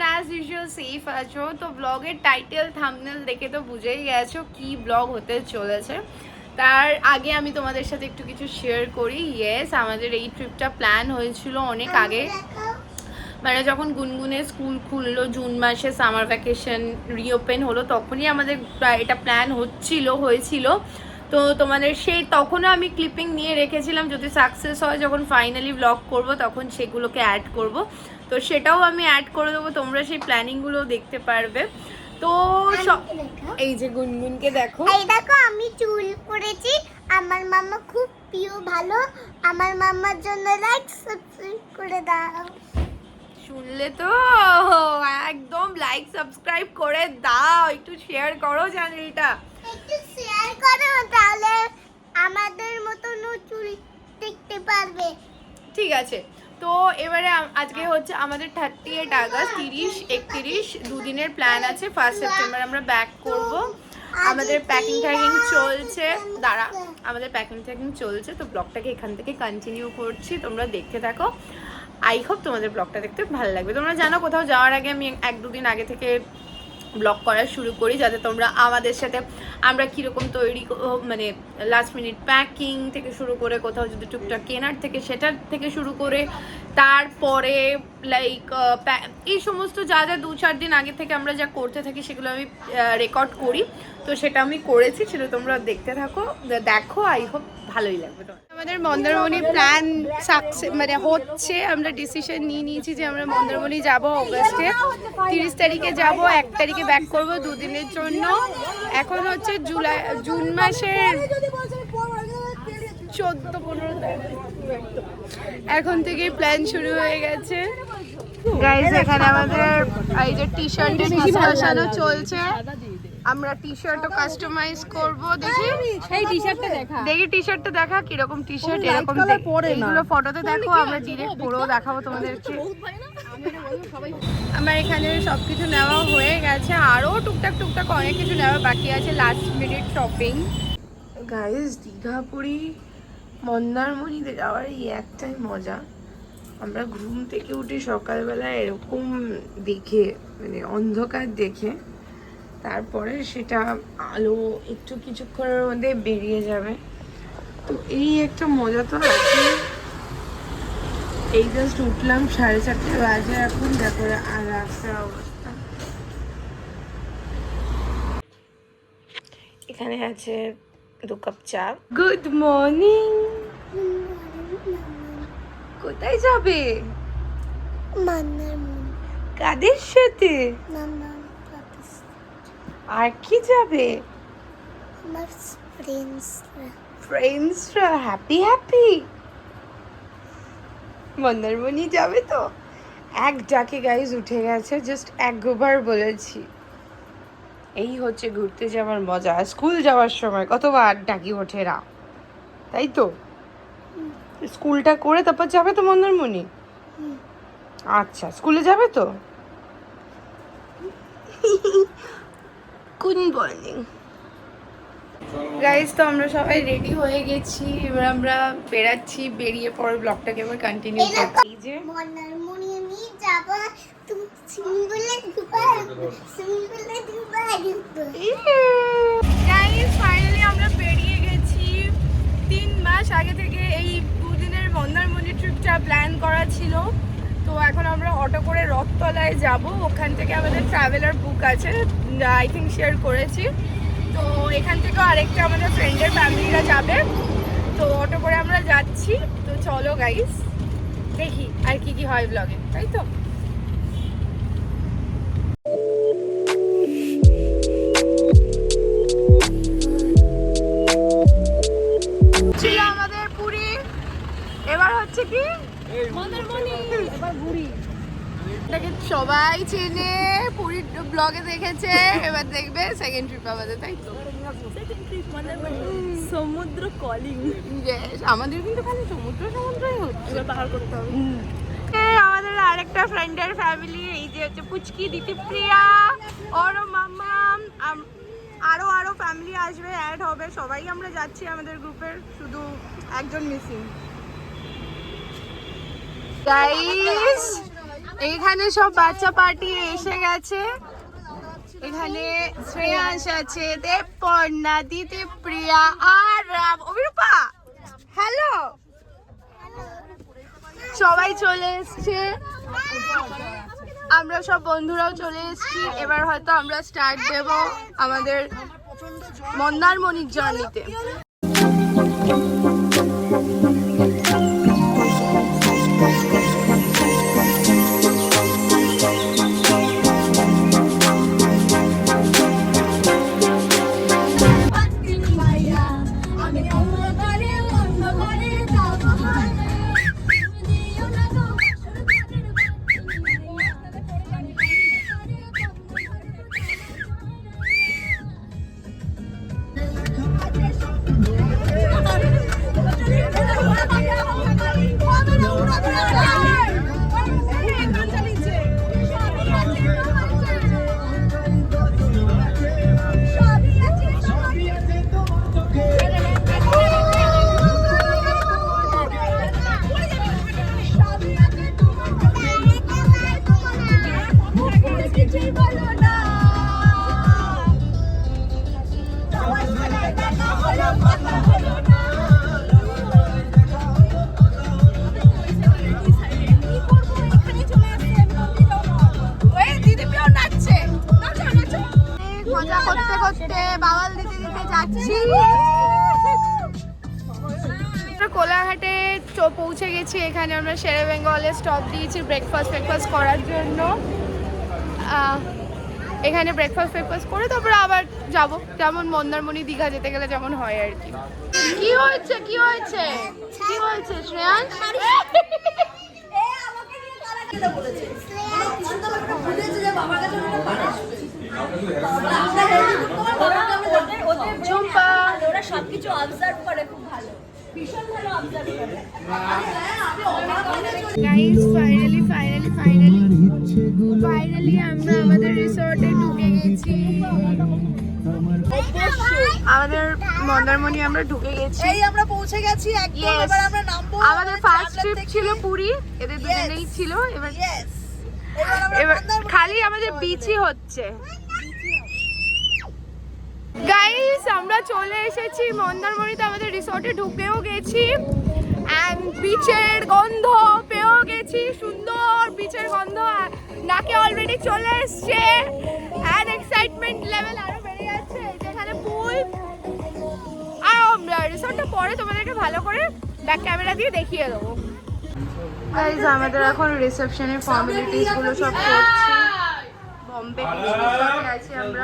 As usual safe আছো। তো ব্লগের টাইটেল থাম্বনেল দেখে তো বুঝেই গেছো কি ব্লগ হতে চলেছে। তার আগে আমি তোমাদের সাথে একটু কিছু শেয়ার করি। ইয়েস, আমাদের এই ট্রিপটা প্ল্যান হয়েছিল অনেক আগে, মানে যখন গুনগুনের স্কুল খুললো জুন মাসে, সামার ভ্যাকেশন রিওপেন হলো, তখনই আমাদের এটা প্ল্যান হয়েছিল। তো তোমাদের সেই তখনও আমি ক্লিপিং নিয়ে রেখেছিলাম, যদি সাকসেস হয় যখন ফাইনালি ব্লগ করব তখন সেগুলোকে অ্যাড করব। তো সেটাও আমি অ্যাড করে দেবো, তোমরা সেই প্ল্যানিংগুলো দেখতে পারবে। তো এই যে গুনগুনকে দেখো, এই দেখো আমি চুল করেছি। আমার মামা খুব প্রিয়, ভালো। আমার মামার জন্য লাইক সাবস্ক্রাইব করে দাও। শুনলে তো, একদম লাইক সাবস্ক্রাইব করে দাও, একটু শেয়ার করো চ্যানেলটা, একটু শেয়ার করো, তাহলে আমাদের মতন চুল দেখতে পারবে। ঠিক আছে। তো এবারে আজকে হচ্ছে আমাদের 38 আগস্ট, 30-31 দুদিনের প্ল্যান আছে। 1 সেপ্টেম্বর আমরা ব্যাক করব। আমাদের প্যাকিং চলছে, আমাদের প্যাকিং চলছে। তো ব্লগটাকে এখান থেকে কন্টিনিউ করছি, তোমরা দেখতে থাকো। আই হোপ তোমাদের ব্লগটা দেখতে ভালো লাগবে। তোমরা জানো কোথাও যাওয়ার আগে আমি 1-2 দিন আগে থেকে ব্লগ করা শুরু করি, যাতে তোমরা আমাদের সাথে আমরা কীরকম তৈরি, মানে লাস্ট মিনিট প্যাকিং থেকে শুরু করে কোথাও যদি টুকটাক কেনার থেকে সেটার থেকে শুরু করে, তারপরে লাইক এই সমস্ত যা 2-4 দিন আগে থেকে আমরা যা করতে থাকি সেগুলো আমি রেকর্ড করি। তো সেটা আমি করেছি, সেটা তোমরা দেখতে দেখো। আই হোপ ভালোই লাগবে। আমাদের মন্দারমণি প্ল্যান সাকসেস মানে হচ্ছে, আমরা ডিসিশন নিয়েছি যে আমরা মন্দারমণি যাব অগস্টে। 30 তারিখে যাব, 1 তারিখে ব্যাক করব 2 দিনের জন্য। এখন হচ্ছে জুন মাসের 14-15 তারিখ, এখন থেকেই প্ল্যান শুরু হয়ে গেছে। গাইস, এখানে আমাদের এই যে টি শার্টের ডিসকাশনও চলছে। আমরা টি শার্টও কাস্টমাইজ করব। দেখি সেই টি-শার্টটা দেখা, টি শার্টটা দেখা কিরকম টি শার্ট, এরকম এইগুলো ফটোতে দেখো, আমরা ডিরেক্ট পরেও দেখাবো তোমাদেরকে। আমার এখানে সবকিছু নেওয়া হয়ে গেছে, আরও টুকটাক অনেক কিছু নেওয়া বাকি আছে, last minute shopping. Guys, Digha Puri মন্দারমণিতে যাওয়ার এই একটাই মজা, আমরা ঘুম থেকে উঠে সকালবেলা এরকম দেখে, মানে অন্ধকার দেখে, তারপরে সেটা আলো একটু কিছুক্ষণের মধ্যে বেরিয়ে যাবে। তো এই একটা মজা তো আছে। এই জাস্ট উঠলাম, 4:30 বাজে এখন, দেখো আর রাস্তার অবস্থা। এখানে আছে 2 কাপ চা। Good morning. কোথায় যাবে? মন্দারমণি। কাদের সাথে? আর কি যাবে? আমার ফ্রেন্ডসরা। হ্যাপি মন্দারমণি যাবে তো। এক ডাকে গাইজ উঠে গেছে, জাস্ট একবার বলেছি। এই হচ্ছে ঘুরতে যাওয়ার মজা। স্কুল যাওয়ার সময় কতবার ডাকি ওঠে না, তাই তো? স্কুলটা করে তারপর যাবে তো মন্দারমণি? আচ্ছা, স্কুলে যাবে তো? Good morning guys. তো আমরা সবাই রেডি হয়ে গেছি, এবার আমরা বেরাচ্ছি। বেরিয়ে পরে ব্লগটাকে এবার কন্টিনিউ করছি। এই যে মন্দারমণি আমি যাব, তুমি সিঙ্গুলে দুবার গাইজ, ফাইনালি আমরা বেরিয়ে গেছি। 3 মাস আগে থেকে এই 2 দিনের মন্দারমণি ট্রিপটা প্ল্যান করা ছিল। তো এখন আমরা অটো করে রথতলায় যাব, ওখান থেকে আমাদের ট্রাভেলার বুক আছে, আই থিঙ্ক শেয়ার করেছি। তো এখান থেকেও আরেকটা আমাদের ফ্রেন্ডের ফ্যামিলিরা যাবে, তো অটো করে আমরা যাচ্ছি। তো চলো গাইস, দেখি আর কি হয় ব্লগে, তাই তো? ছিল আমাদের পুরী, এবার হচ্ছে কি মন্দারমণি, এবার ঘুরি। এটাকে সবাই চেনে, পুরীর ব্লগে দেখেছে, এবার দেখবে সেকেন্ড ট্রিপ আমাদের, তাই তো? সমুদ্র কলিং। আমাদের কিন্তু খালি সমুদ্রই হচ্ছে, এবার পাহাড় করতে হবে। আমাদের আরেকটা ফ্রেন্ডের ফ্যামিলি, এই যে হচ্ছে পুচকি, দিতিপ্রিয়া, ওর মামা, আরো ফ্যামিলি আসবে, অ্যাড হবে, সবাই আমরা যাচ্ছি আমাদের গ্রুপের, শুধু একজন মিসিং। গাইস, এইখানে সব বাচ্চা পার্টি এসে গেছে। এখানে শ্রেয়াংশ আছে, দেবপর্ণা, দিদি, প্রিয়া আর অভিরূপা। হ্যালো, সবাই চলে এসছে, আমরা সব বন্ধুরাও চলে এসেছি। এবার হয়তো আমরা স্টার্ট দেব আমাদের মন্দারমণির জার্নিতে। মজা করতে করতে বাওয়াল দিতে দিতে যাচ্ছি। কোলাঘাটে পৌঁছে গেছি। এখানে আমরা শেরে বেঙ্গলে স্টপ দিয়েছি ব্রেকফাস্ট করার জন্য। এখানে ব্রেকফাস্ট করে তারপরে আবার যাব, যেমন মন্দারমণি দীঘা যেতে গেলে যেমন হয় আর কি। কি হয়েছে শ্রেয়াংশ? ওরা সবকিছু অবজার্ভ করে খুব ভালো, ভীষণ ভালো অবজার্ভ করে। গাইস ফাইনালি আমরা আমাদের রিসর্টে ঢুকে গেছি। আমাদের মন্দারমণি আমরা ঢুকে গেছি। এই আমরা পৌঁছে গেছি একদম। এবার আমরা নামবো। আমাদের ফার্স্ট ট্রিপ ছিল পুরী, এদের দুজনেই ছিল। এবার খালি আমাদের বিচই হচ্ছে। গাইস আমরা চলে এসেছি মন্দারমণিতে, আমাদের রিসর্টে ঢুকেও গেছি। এন্ড বিচের গন্ধ পেয়েও গেছি, সুন্দর বিচের গন্ধ নাকে অলরেডি চলে এসছে। এন্ড এক্সাইটমেন্ট লেভেল আরো বেড়ে যাচ্ছে। যেখানে পুল আর আমরা রিসর্টটা পরে তোমাদেরকে ভালো করে ব্যাক ক্যামেরা দিয়ে দেখিয়ে দেবো। গাইস আমাদের এখন রিসেপশনের ফর্মালিটিস গুলো সব করছি। বম্বে রিসর্টে আছি আমরা।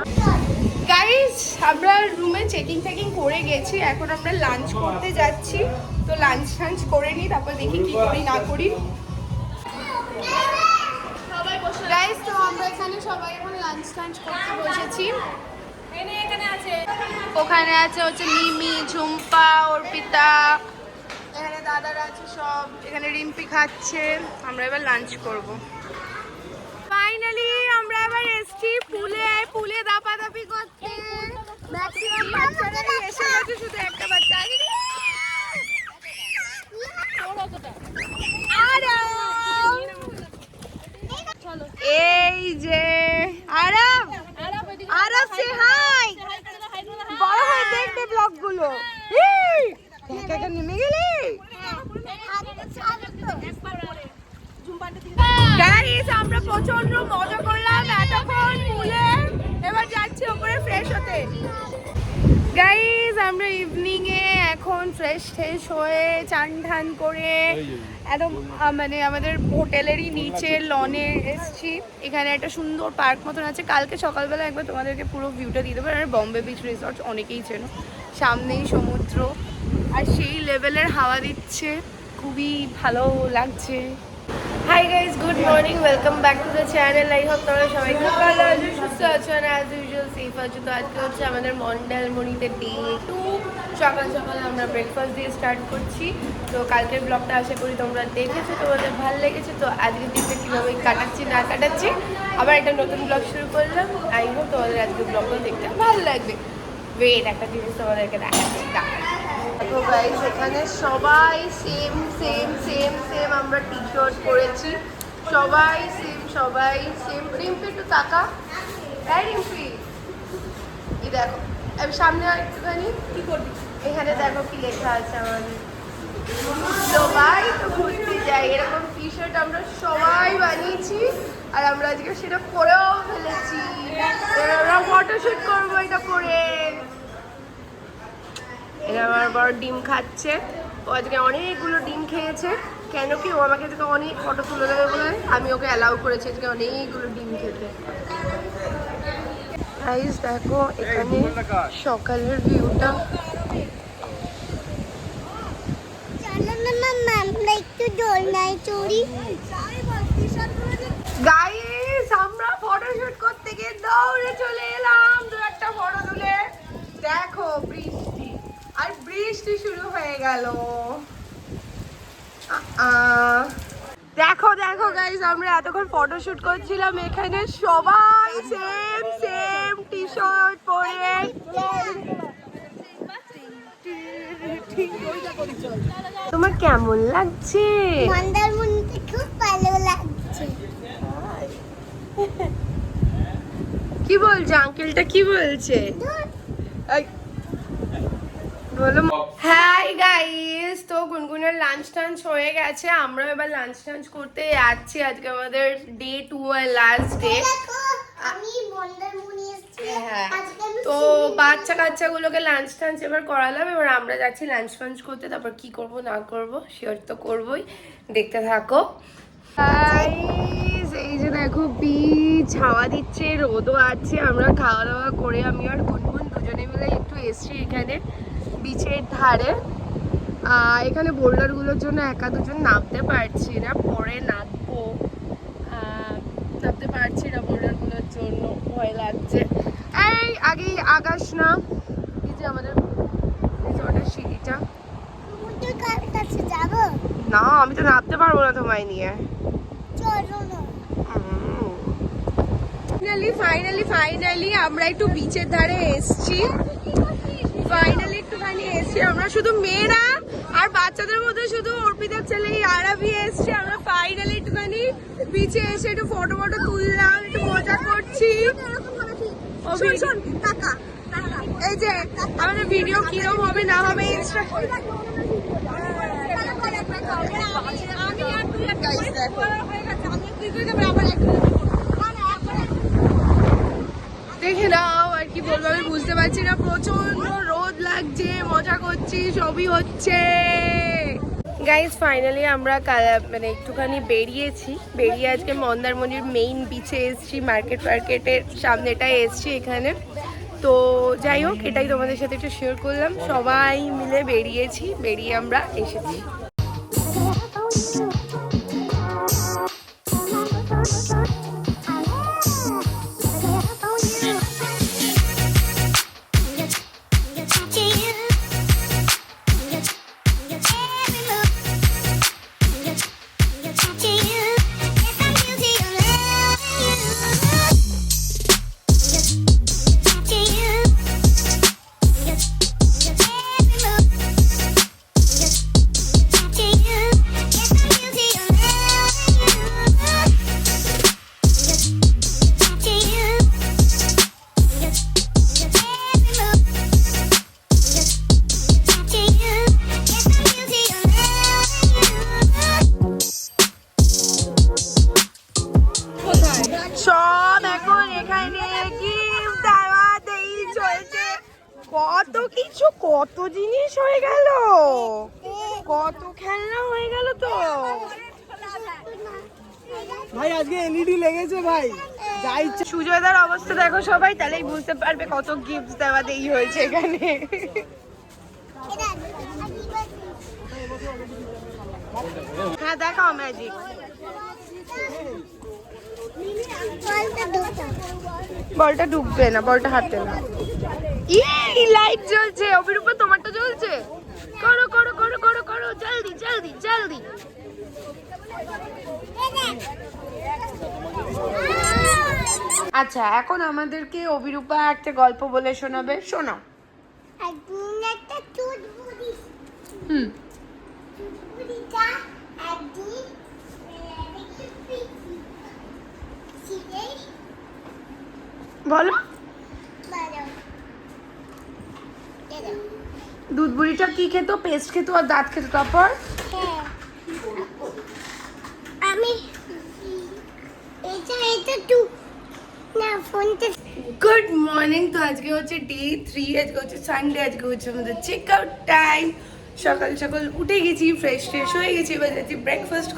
গাইস আমরা রুমে চেকিং করে গেছি, এখন আমরা লাঞ্চ করতে যাচ্ছি। তো লাঞ্চ করে নিই, তারপর দেখি কি করি না করি। গাইস তো আমরা এখানে সবাই এখন লাঞ্চ করতে বসেছি। ওখানে আছে হচ্ছে মিমি, ঝুম্পা, অর্পিতা, এখানে দাদারা আছে সব। এখানে রিম্পি খাচ্ছে, আমরা এবার লাঞ্চ করব। ফাইনালি আমরা এবার এসছি পুলে দাপাদাপি করতে। ম্যাক্সিমাম বাচ্চারাই এসে গেছে, শুধু একটা বাচ্চা আছে। এই যে আরাম সে হাই, বড় হয়ে দেখবে ব্লগগুলো। নেমে গেলে গাইস আমরা প্রচন্ড মজা করলাম এতক্ষণ পুলে। এবার যাচ্ছি ওপরে ফ্রেশ হতে। গাইস আমরা ইভিনিং এ এখন ফ্রেশ হয়ে চান ঠান করে একদম মানে আমাদের হোটেলেরই নিচে লনে এসছি। এখানে একটা সুন্দর পার্ক মতন আছে। কালকে সকালবেলা একবার তোমাদেরকে পুরো ভিউটা দিয়ে দেবো। আর বম্বে বিচ রিসর্ট অনেকেই চেনো, সামনেই সমুদ্র আর সেই লেভেলের হাওয়া দিচ্ছে, খুবই ভালো লাগছে। Hi guys, good morning, welcome back to the channel. I hope তোমরা সবাই খুব ভালো আছো, সুস্থ আছো আর অ্যাজ ইউজুয়াল সেফ আছো। তো আজকে হচ্ছে আমাদের মন্দারমণিতে ডে 2। সকাল সকাল আমরা ব্রেকফাস্ট দিয়ে স্টার্ট করছি। তো কালকের ব্লগটা আশা করি তোমরা দেখেছো, তোমাদের ভালো লেগেছে। তো আজকের দিনটা কীভাবে কাটাচ্ছি না কাটাচ্ছি, আবার একটা নতুন ব্লগ শুরু করলাম। আই হোপ তোমাদের আজকের ব্লগটা দেখতে ভালো লাগবে। ওয়েট, একটা জিনিস তোমাদেরকে দেখাচ্ছি। দেখো গাইস, এখানে সবাই সেম আমরা টি শার্ট পরেছি, সবাই সেম। রিম্পি একটু তাকা, এই রিম্পি, এই দেখো আমি সামনে একটুখানি কি করবি, এখানে দেখো কি লেখা আছে আমাদের, সবাই তো ঘুরতে যাই, এরকম টি শার্ট আমরা সবাই বানিয়েছি আর আমরা আজকে সেটা পরেও ফেলেছি। এবার আমরা ফটোশুট করবো এটা পরে। এটা আমার বড় ডিম খাচ্ছে, ও আজকে অনেকগুলো ডিম খেয়েছে, কেন কি ও আমাকে আজকে অনেক ফটো তুলে দেবে বলে আমি ওকে অ্যালাউ করেছি আজকে অনেকগুলো ডিম খেতে। গাইস দেখো এখানে সকালের ভিউটা। গাইস আমরা ফটোশুট করতে গিয়ে দৌড়ে চলে এলাম দু একটা ফটো তুলে। দেখো বৃষ্টি, আর বৃষ্টি শুরু হয়ে গেল। দেখো দেখো গাইস আমরা এতক্ষণ ফটোশুট করছিলাম, এখানে সবাই সেম টি শার্ট পরে। তোমার কেমন লাগছে? মন্দারমণিতে খুব ভালো লাগছে। কি বলছে আঙ্কেলটা, কি বলছে? হাই গাইস, তো গুনগুনের লাঞ্চ টাঞ্চ হয়ে গেছে, আমরা এবার লাঞ্চ টাঞ্চ করতে যাচ্ছি। আজকে আমাদের ডে 2 আর লাস্ট ডে। আমি মন্দারমণি এসেছি হ্যাঁ, আজকে। আমি তো বাচ্চা কাচ্চাগুলোকে লাঞ্চ টাঞ্চ এবার করালাম, এবার আমরা যাচ্ছি লাঞ্চ ফাঞ্চ করতে। তারপর কি করব না করব শিওর তো করবই, দেখতে থাকো। গাইস এই যে দেখো বিচ, হাওয়া দিচ্ছে, রোদও আছে। আমরা খাওয়া দাওয়া করে আমি আর গুনগুন দুজনে মিলে একটু এসছি এখানে বিচের ধারে। এখানে বোল্ডারগুলোর জন্য একা দুজন নামতে পারছি না, পরে নামবো। নামতে পারছি না বোল্ডারগুলোর জন্য, ভয় লাগছে। এই আগেই আগাস না, এই যে আমাদের রিসর্টের সিঁড়িটা। সমুদ্রের কাছে যাব না আমি তো নামতে পারবো না তোমায় নিয়ে। চলো না। ফাইনালি আমরা একটু বিচের ধারে এসছি। ফাইনালি একটুখানি এসছি আমরা, শুধু মেয়েরা আর বাচ্চাদের মধ্যে শুধু অর্পিতার ছেলে আরাবি এসছে। আমরা ফাইনালি একটুখানি বিচে এসে একটু ফটো তুললাম, একটু মজা করছি। এই যে আমাদের ভিডিও কিরকম হবে না হবে দেখে নাও। আর কি বলবো আমি বুঝতে পারছি না, প্রচন্ড রোদ লাগছে, মজা করছি, সবই হচ্ছে। গাইস ফাইনালি আমরা মানে একটুখানি বেরিয়ে আজকে মন্দারমণির মেইন বিচে এসছি, মার্কেটের সামনেটায় এসছি এখানে। তো যাই হোক, এটাই তোমাদের সাথে একটু শেয়ার করলাম। সবাই মিলে বেরিয়ে আমরা এসেছি। সব এখন এখানে গিফট দেওয়াতেই চলছে, কত কিছু, কত জিনিস হয়ে গেল, কত খেলনা হয়ে গেল। তো ভাই আজকে এলইডি লেগেছে ভাই, যা ইচ্ছা। সুজয়দার অবস্থা দেখো সবাই, তাহলেই বুঝতে পারবে কত গিফট দেওয়াতেই হয়েছে এখানে। হ্যাঁ দেখাও ম্যাজিক। বলটা ঢুকবে না, বলটা হাতে না। লাইট জ্বলছে, অভিরূপা তোমারটা জ্বলছে, করো করো করো করো করো, জলদি জলদি জলদি। আচ্ছা এখন আমাদেরকে অভিরূপা একটা গল্প বলে শোনাবে, শোনাও। একদিন একটা চুটপুরি, হুম, চুটপুরিটা একদিন একটু পিকনিক বলো ভালো দুধ বুড়িটা কি খেত? পেস্ট খেত আর দাঁত খেত। তারপর হ্যাঁ আমি এটা টু না ফোনটা গুড মর্নিং। তো আজকে হচ্ছে ডে 3, আজকে হচ্ছে সানডে, আজকে হচ্ছে আমাদের চেক আউট টাইম। সকাল সকাল উঠে গেছি, ফ্রেশ হয়ে গেছি, এবার যাচ্ছি ব্রেকফাস্ট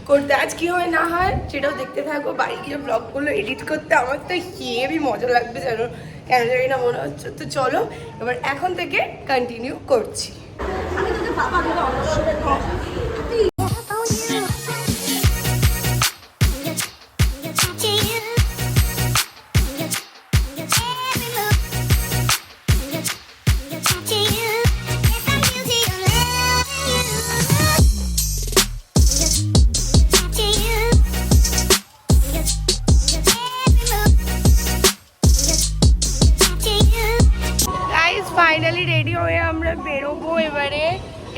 করতে। আজ কি হয় না হয় সেটাও দেখতে থাকবো। বাড়ি গিয়ে ব্লগগুলো এডিট করতে আমার তো হেবি মজা লাগবে, জানো কেন জানি না মনে হচ্ছে। তো চলো এবার এখন থেকে কন্টিনিউ করছি। আমি তোকে বাবা বলে গাইস ফাইনালি রেডি হয়ে আমরা বেরোবো। এবারে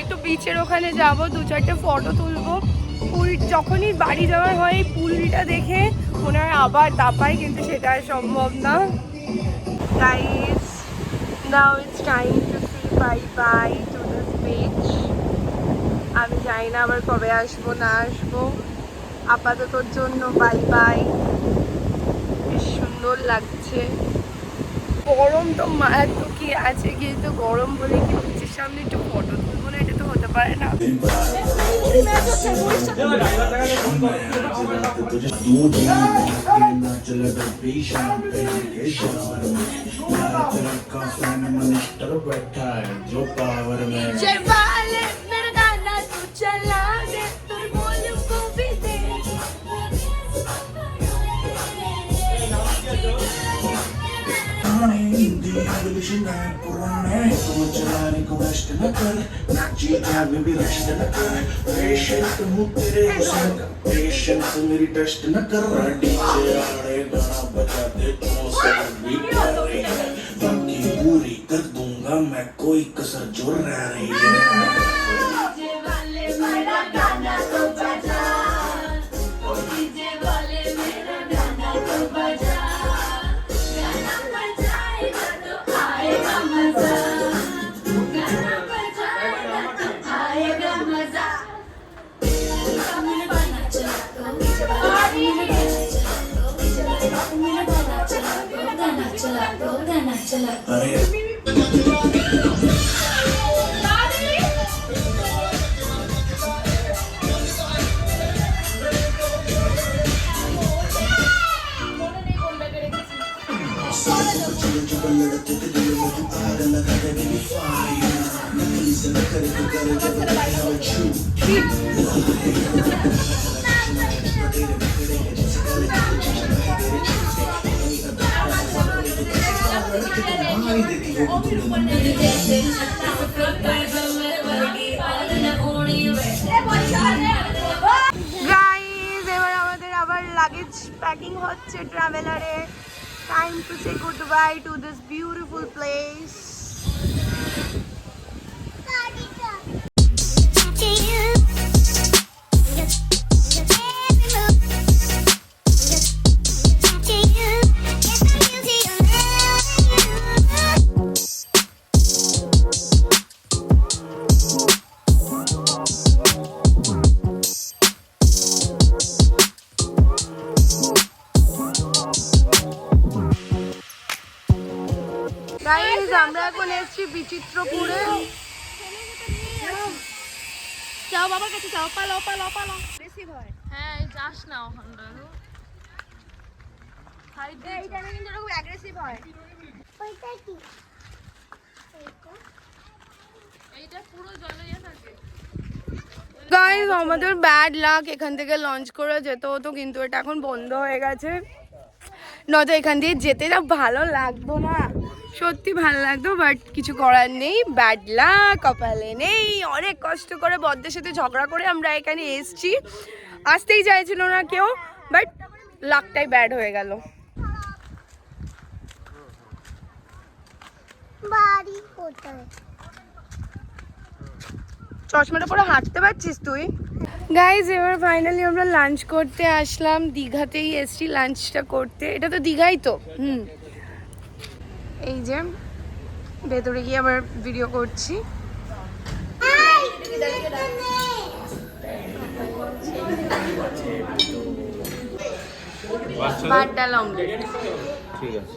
একটু বিচের ওখানে যাব, 2-4টে ফটো তুলবো। পুল যখনই বাড়ি যাওয়ার হয় এই পুলটা দেখে মনে হয় আবার দাপাই, কিন্তু সেটা আর সম্ভব না। Guys now it's time to say bye bye to this beach. আমি জানি না আবার কবে আসবো না আসবো, আপাততর জন্য বাই বাই। বেশ সুন্দর লাগছে। গরম তো মারাত্মক কি আছে, কিন্তু গরম বলে কি বিচের সামনে একটু ফটো তুলবো না, এটা তো হতে পারে না। इंग्लिश में पुराने तुम चलाने को रेस्ट न कर नाची आगे भी रेस्ट न कर पेशेंट हूँ तेरे हुस्न का पेशेंस मेरी टेस्ट न कर डीजे आड़े गाना बजा दे तो सब भी प्यारे हैं बाकी पूरी कर दूंगा मैं कोई कसर जो रह रही है डीजे वाले मेरा गाना तो बजा ओ डीजे वाले मेरा गाना तो बजा গাইস এবার আমাদের আবার লাগেজ প্যাকিং হচ্ছে ট্রাভেলারে। Time to say goodbye to this beautiful place. Guys আমরা এখন এসেছি বিচিত্রপুরে। যাও বাবার কাছে যাও, পালাও পালাও পালাও। বেশি ভয়। হ্যাঁ যাস না ওখানটা। এই টাইমে কিন্তু এরকম অ্যাগ্রেসিভ হয়। ওইটা কি এইটা পুরো জলেই থাকে। গাইস আমাদের ব্যাড লাক, এখান থেকে লঞ্চ করে যেতে হতো কিন্তু এটা এখন বন্ধ হয়ে গেছে। নয়তো এখান দিয়ে যেতে না ভালো লাগতো না, সত্যি ভালো লাগতো, বাট কিছু করার নেই, ব্যাড লাক, কপালে নেই। অনেক কষ্ট করে বদ্দের সাথে ঝগড়া করে আমরা এখানে এসছি। আসতেই চাইছিল না কেউ, বাট লাকটাই ব্যাড হয়ে গেল। বাড়ি কোথায়? চশমাটা পরে হাঁটতে পারছিস তুই? গাইজ এবার ফাইনালি আমরা লাঞ্চ করতে আসলাম, দীঘাতেই এসছি লাঞ্চটা করতে। এটা তো দীঘাই তো। এই যে ভেতরে গিয়ে আবার ভিডিও করছি। বারটা লং ঠিক আছে।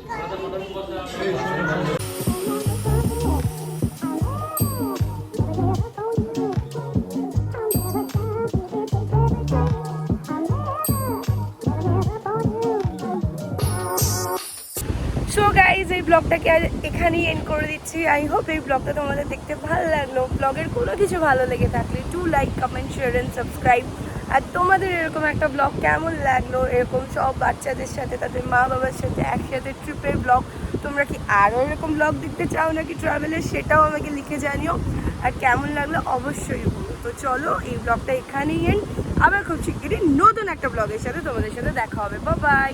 সো গাইজ এই ব্লগটাকে আজ এখানেই এন্ড করে দিচ্ছি। আই হোপ এই ব্লগটা তোমাদের দেখতে ভালো লাগলো। ব্লগের কোনো কিছু ভালো লেগে থাকলে to like, comment, share and subscribe. আর তোমাদের এরকম একটা ব্লগ কেমন লাগলো, এরকম সব বাচ্চাদের সাথে তাদের মা বাবার সাথে একসাথে ট্রিপের ব্লগ, তোমরা কি আরও এরকম ব্লগ দেখতে চাও নাকি ট্রাভেলের, সেটাও আমাকে লিখে জানিও। আর কেমন লাগলো অবশ্যই বলো। তো চলো এই ব্লগটা এখানেই এন্ড, আবার খুব শিগগিরই নতুন একটা ব্লগের সাথে তোমাদের সাথে দেখা হবে। Bye bye.